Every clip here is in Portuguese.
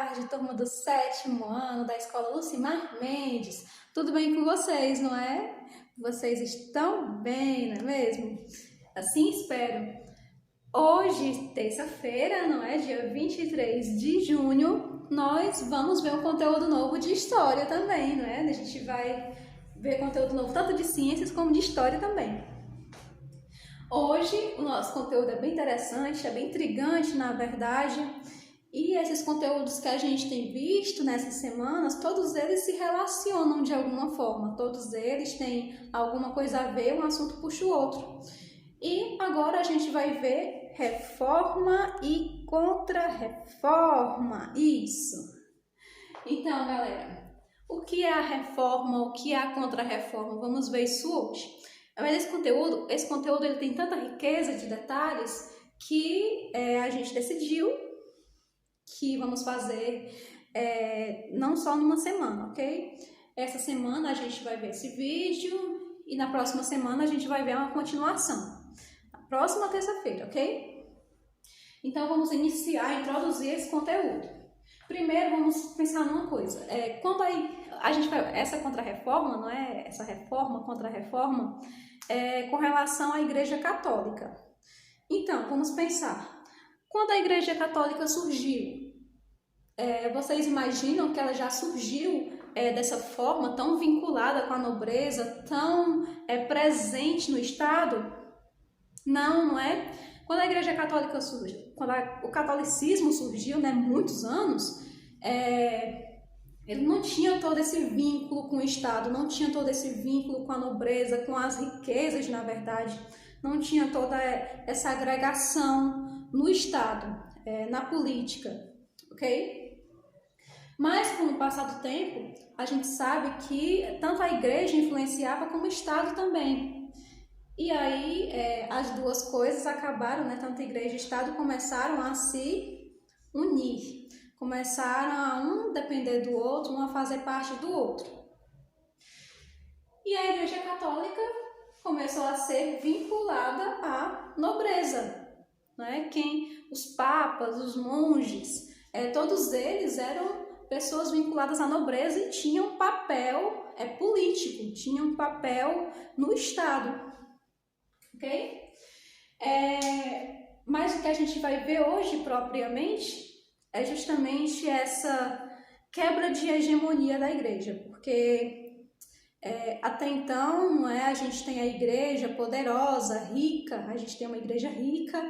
tarde, turma do 7º ano da Escola Lucimar Mendes. Tudo bem com vocês, não é? Vocês estão bem, não é mesmo? Assim espero. Hoje, terça-feira, não é? Dia 23 de junho, nós vamos ver um conteúdo novo de história também, não é? A gente vai ver conteúdo novo tanto de ciências como de história também. Hoje, o nosso conteúdo é bem interessante, é bem intrigante, na verdade. E esses conteúdos que a gente tem visto nessas semanas, todos eles se relacionam de alguma forma. Todos eles têm alguma coisa a ver, um assunto puxa o outro. E agora a gente vai ver reforma e contra-reforma. Isso! Então, galera, o que é a reforma, o que é a contra-reforma? Vamos ver isso hoje. Mas esse conteúdo ele tem tanta riqueza de detalhes que a gente decidiu que vamos fazer não só numa semana, ok? Essa semana a gente vai ver esse vídeo e na próxima semana a gente vai ver uma continuação. Na próxima terça-feira, ok? Então vamos introduzir esse conteúdo. Primeiro vamos pensar numa coisa. Quando a gente vai, essa contra-reforma, não é? Essa reforma, contra-reforma, com relação à Igreja Católica. Então, vamos pensar. Quando a Igreja Católica surgiu, vocês imaginam que ela já surgiu dessa forma, tão vinculada com a nobreza, tão presente no Estado? Não é? Quando a Igreja Católica surgiu, quando o catolicismo surgiu, né, muitos anos, ele não tinha todo esse vínculo com o Estado, não tinha todo esse vínculo com a nobreza, com as riquezas, na verdade, não tinha toda essa agregação no Estado, na política, ok? Mas, com o passar do tempo, a gente sabe que tanto a igreja influenciava como o Estado também. E aí, as duas coisas acabaram, né? Tanto a igreja e o Estado começaram a se unir. Começaram a um depender do outro, um a fazer parte do outro. E a Igreja Católica começou a ser vinculada à nobreza, né? Os papas, os monges, todos eles eram pessoas vinculadas à nobreza e tinham papel político, tinham papel no Estado, ok? Mas o que a gente vai ver hoje propriamente é justamente essa quebra de hegemonia da igreja, porque até então, não é, a gente tem a igreja poderosa, rica, a gente tem uma igreja rica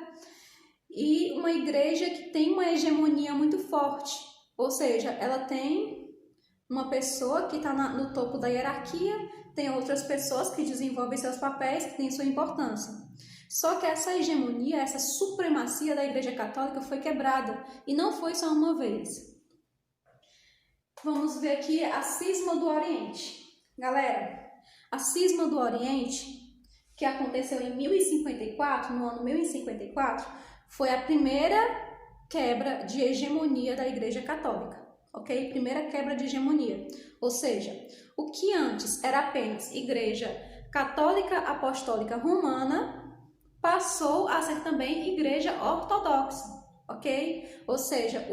e uma igreja que tem uma hegemonia muito forte, ou seja, ela tem uma pessoa que está no topo da hierarquia, tem outras pessoas que desenvolvem seus papéis, que têm sua importância. Só que essa hegemonia, essa supremacia da Igreja Católica foi quebrada, e não foi só uma vez. Vamos ver aqui a Cisma do Oriente. Galera, a Cisma do Oriente, que aconteceu em 1054, no ano 1054, foi a primeira quebra de hegemonia da Igreja Católica, ok? Primeira quebra de hegemonia. Ou seja, o que antes era apenas Igreja Católica Apostólica Romana, passou a ser também Igreja Ortodoxa, ok? Ou seja,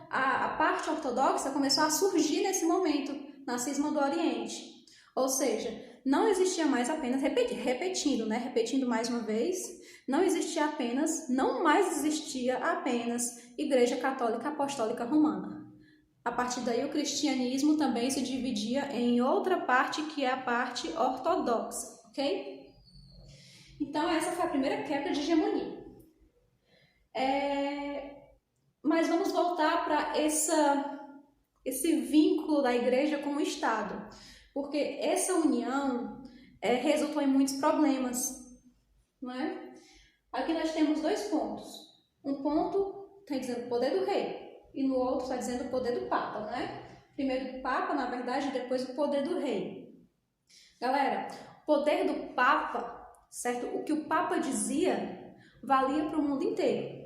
a parte ortodoxa começou a surgir nesse momento, na Cisma do Oriente. Ou seja, não existia mais apenas, repetindo mais uma vez, não mais existia apenas Igreja Católica Apostólica Romana. A partir daí o cristianismo também se dividia em outra parte, que é a parte ortodoxa, ok? Então, essa foi a primeira quebra de hegemonia. Mas vamos voltar para esse vínculo da igreja com o Estado, porque essa união resultou em muitos problemas, não é? Aqui nós temos dois pontos. Um ponto está dizendo o poder do rei, e no outro está dizendo o poder do Papa, não é? Primeiro o Papa, na verdade, e depois o poder do rei. Galera, o poder do Papa, certo? O que o Papa dizia valia para o mundo inteiro.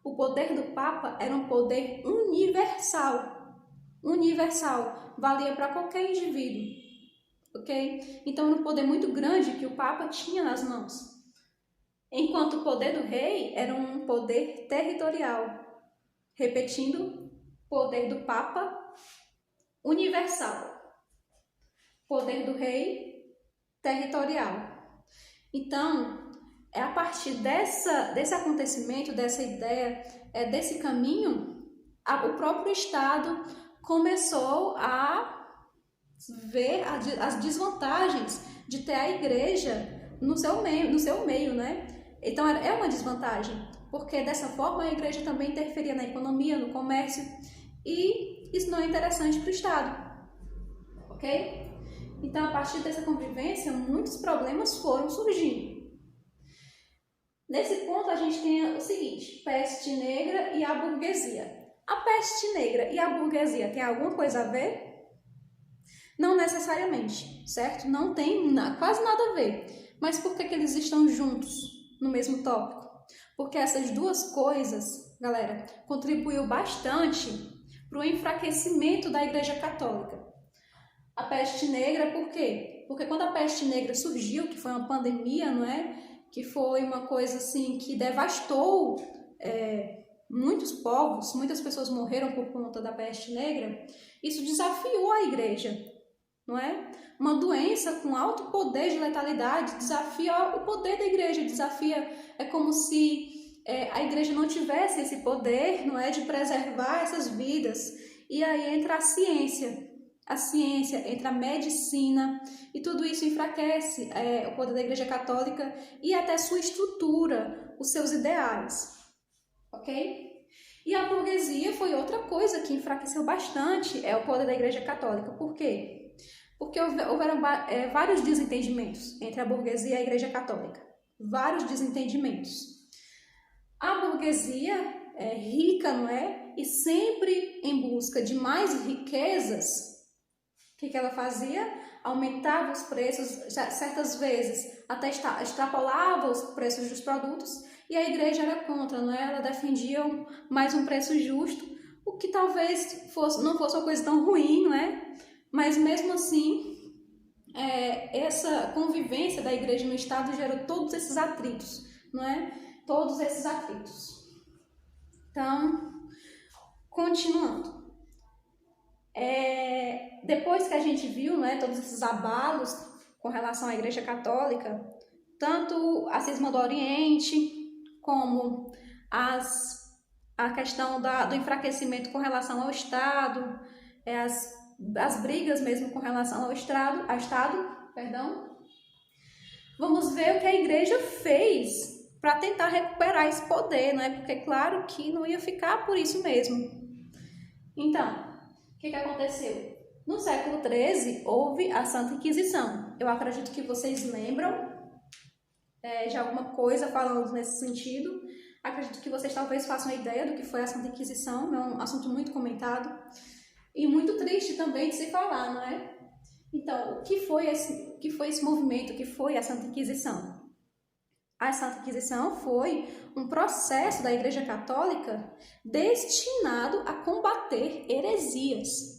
O poder do Papa era um poder universal. Universal. Valia para qualquer indivíduo. Ok? Então era um poder muito grande que o Papa tinha nas mãos. Enquanto o poder do rei era um poder territorial. Repetindo, poder do Papa, universal. Poder do rei, territorial. Então, é a partir desse acontecimento, dessa ideia, desse caminho, o próprio Estado começou a ver as desvantagens de ter a igreja no seu meio, né? Então, é uma desvantagem, porque dessa forma a igreja também interferia na economia, no comércio, e isso não é interessante para o Estado, ok? Então, a partir dessa convivência, muitos problemas foram surgindo. Nesse ponto, a gente tem o seguinte: peste negra e a burguesia. A peste negra e a burguesia têm alguma coisa a ver? Não necessariamente, certo? Não tem quase nada a ver. Mas por que eles estão juntos no mesmo tópico? Porque essas duas coisas, galera, contribuiu bastante para o enfraquecimento da Igreja Católica. A peste negra, por quê? Porque quando a peste negra surgiu, que foi uma pandemia, não é? Que foi uma coisa assim que devastou muitos povos, muitas pessoas morreram por conta da peste negra. Isso desafiou a igreja, não é? Uma doença com alto poder de letalidade desafia o poder da igreja, é como se a igreja não tivesse esse poder, não é, de preservar essas vidas. E aí entra a ciência, entra a medicina, e tudo isso enfraquece o poder da Igreja Católica e até sua estrutura, os seus ideais, ok? E a burguesia foi outra coisa que enfraqueceu bastante o poder da Igreja Católica. Por quê? Porque houveram vários desentendimentos entre a burguesia e a Igreja Católica. Vários desentendimentos. A burguesia é rica, não é? E sempre em busca de mais riquezas. O que ela fazia? Aumentava os preços, certas vezes até extrapolava os preços dos produtos, e a igreja era contra, não é? Ela defendia mais um preço justo, o que talvez não fosse uma coisa tão ruim, não é? Mas mesmo assim, essa convivência da igreja no Estado gerou todos esses atritos, não é? Todos esses atritos. Então, continuando. Depois que a gente viu, né, todos esses abalos com relação à Igreja Católica, tanto a cisma do Oriente, como a questão do enfraquecimento com relação ao Estado, as brigas mesmo com relação ao Estado, vamos ver o que a Igreja fez para tentar recuperar esse poder, não é? Porque claro que não ia ficar por isso mesmo. Então, o que aconteceu? No século XIII, houve a Santa Inquisição. Eu acredito que vocês lembram de alguma coisa falando nesse sentido. Acredito que vocês talvez façam ideia do que foi a Santa Inquisição. É um assunto muito comentado e muito triste também de se falar, não é? Então, o que foi esse movimento? O que foi a Santa Inquisição? A Santa Inquisição foi um processo da Igreja Católica destinado a combater heresias.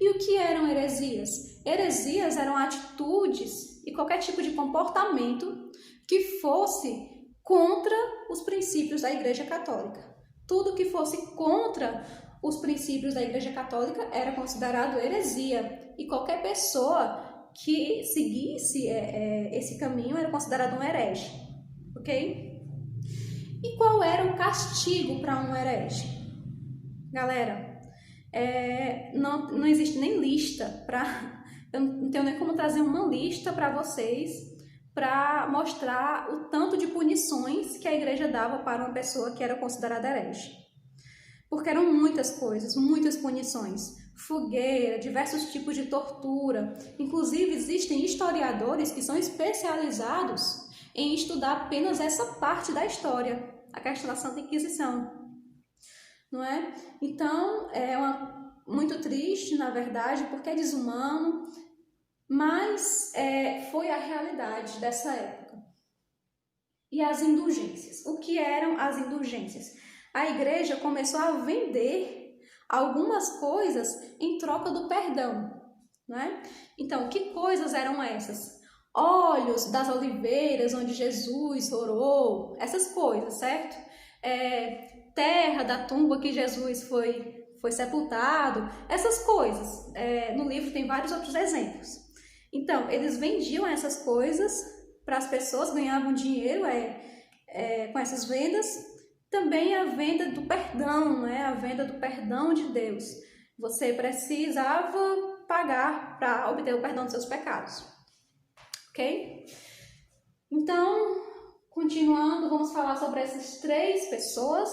E o que eram heresias? Heresias eram atitudes e qualquer tipo de comportamento que fosse contra os princípios da Igreja Católica. Tudo que fosse contra os princípios da Igreja Católica era considerado heresia. E qualquer pessoa que seguisse esse caminho era considerado um herege. Ok? E qual era o castigo para um herege? Galera, não existe nem lista eu não tenho nem como trazer uma lista para vocês para mostrar o tanto de punições que a igreja dava para uma pessoa que era considerada herege. Porque eram muitas coisas, muitas punições. Fogueira, diversos tipos de tortura. Inclusive, existem historiadores que são especializados em estudar apenas essa parte da história, a questão da Santa Inquisição, não é? Então, muito triste, na verdade, porque é desumano, mas foi a realidade dessa época. E as indulgências. O que eram as indulgências? A igreja começou a vender algumas coisas em troca do perdão, não é? Então, que coisas eram essas? Óleos das oliveiras, onde Jesus orou, essas coisas, certo? Terra da tumba que Jesus foi foi sepultado, essas coisas. No livro tem vários outros exemplos. Então, eles vendiam essas coisas para as pessoas, ganhavam dinheiro com essas vendas. Também a venda do perdão, né? A venda do perdão de Deus. Você precisava pagar para obter o perdão dos seus pecados. Ok? Então, continuando, vamos falar sobre essas 3 pessoas.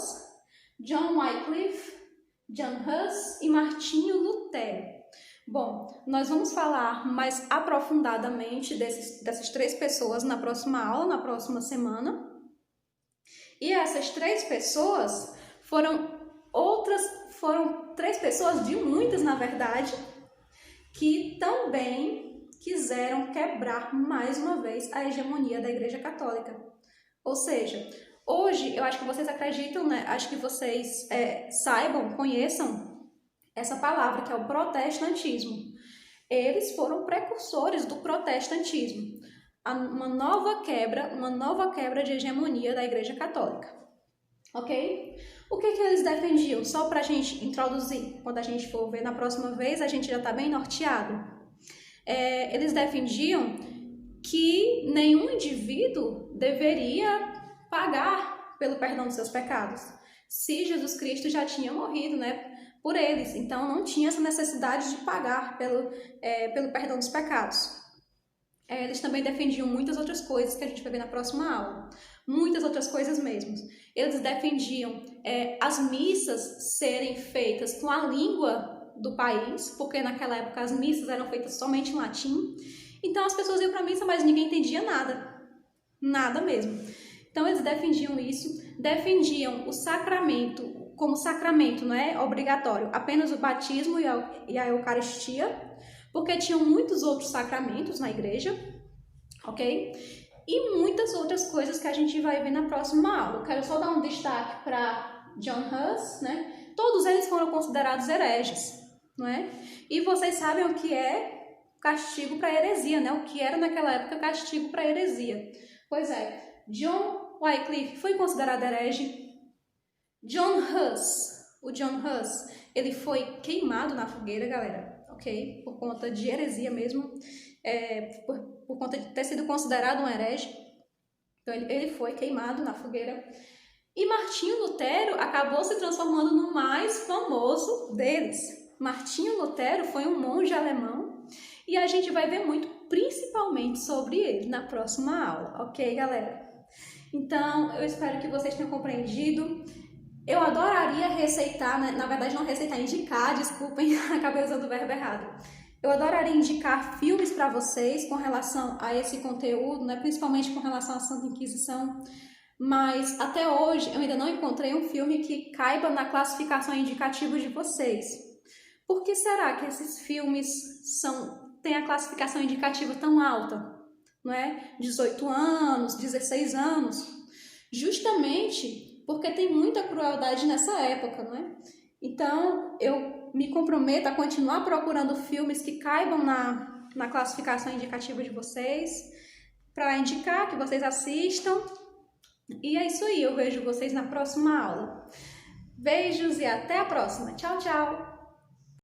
John Wycliffe, John Huss e Martinho Lutero. Bom, nós vamos falar mais aprofundadamente dessas 3 pessoas na próxima aula, na próxima semana. E essas 3 pessoas foram 3 pessoas, de muitas na verdade, que também quiseram quebrar mais uma vez a hegemonia da Igreja Católica. Ou seja, hoje eu acho que vocês acreditam, né? Acho que vocês saibam, conheçam essa palavra que é o protestantismo. Eles foram precursores do protestantismo. Uma nova quebra de hegemonia da Igreja Católica. Ok? O que eles defendiam? Só para a gente introduzir, quando a gente for ver na próxima vez, a gente já está bem norteado. Eles defendiam que nenhum indivíduo deveria pagar pelo perdão dos seus pecados, se Jesus Cristo já tinha morrido, né, por eles. Então, não tinha essa necessidade de pagar pelo perdão dos pecados. Eles também defendiam muitas outras coisas que a gente vai ver na próxima aula. Muitas outras coisas mesmo. Eles defendiam as missas serem feitas com a língua do país, porque naquela época as missas eram feitas somente em latim. Então as pessoas iam para a missa, mas ninguém entendia nada. Nada mesmo. Então eles defendiam isso. Defendiam o sacramento como sacramento, não é obrigatório, apenas o batismo e a Eucaristia, porque tinham muitos outros sacramentos na igreja, ok? E muitas outras coisas que a gente vai ver na próxima aula. Eu quero só dar um destaque para John Huss, né? Todos eles foram considerados hereges, não é? E vocês sabem o que é castigo para heresia, né? O que era naquela época castigo para heresia. Pois é, John Wycliffe foi considerado herege. John Huss, ele foi queimado na fogueira, galera. Ok? Por conta de heresia mesmo, por conta de ter sido considerado um herege. Então ele foi queimado na fogueira. E Martinho Lutero acabou se transformando no mais famoso deles. Martinho Lutero foi um monge alemão e a gente vai ver muito, principalmente sobre ele, na próxima aula. Ok, galera? Então, eu espero que vocês tenham compreendido. Eu adoraria receitar, né? Na verdade não receitar, indicar, desculpem, acabei usando o verbo errado. Eu adoraria indicar filmes para vocês com relação a esse conteúdo, né? Principalmente com relação à Santa Inquisição, mas até hoje eu ainda não encontrei um filme que caiba na classificação indicativa de vocês. Por que será que esses filmes têm a classificação indicativa tão alta? Não é? 18 anos, 16 anos? Justamente porque tem muita crueldade nessa época, não é? Então, eu me comprometo a continuar procurando filmes que caibam na classificação indicativa de vocês, para indicar que vocês assistam. E é isso aí, eu vejo vocês na próxima aula. Beijos e até a próxima. Tchau, tchau!